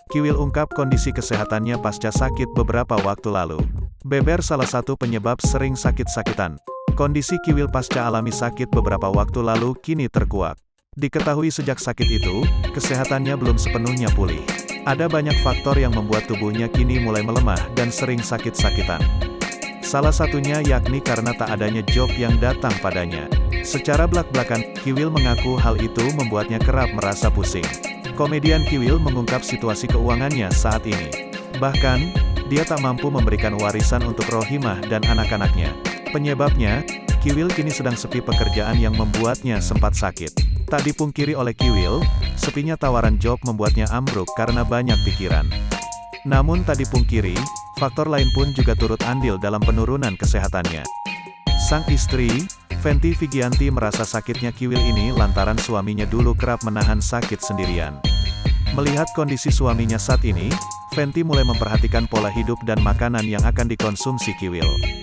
Kiwil ungkap kondisi kesehatannya pasca sakit beberapa waktu lalu. Beber salah satu penyebab sering sakit-sakitan. Kondisi Kiwil pasca alami sakit beberapa waktu lalu kini terkuat. Diketahui sejak sakit itu, kesehatannya belum sepenuhnya pulih. Ada banyak faktor yang membuat tubuhnya kini mulai melemah dan sering sakit-sakitan. Salah satunya yakni karena tak adanya job yang datang padanya. Secara belak-belakan, Kiwil mengaku hal itu membuatnya kerap merasa pusing. Komedian Kiwil mengungkap situasi keuangannya saat ini. Bahkan, dia tak mampu memberikan warisan untuk Rohimah dan anak-anaknya. Penyebabnya, Kiwil kini sedang sepi pekerjaan yang membuatnya sempat sakit. Tak dipungkiri oleh Kiwil, sepinya tawaran job membuatnya ambruk karena banyak pikiran. Namun tak dipungkiri, faktor lain pun juga turut andil dalam penurunan kesehatannya. Sang istri, Fenty Vigianti merasa sakitnya Kiwil ini lantaran suaminya dulu kerap menahan sakit sendirian. Melihat kondisi suaminya saat ini, Fenty mulai memperhatikan pola hidup dan makanan yang akan dikonsumsi Kiwil.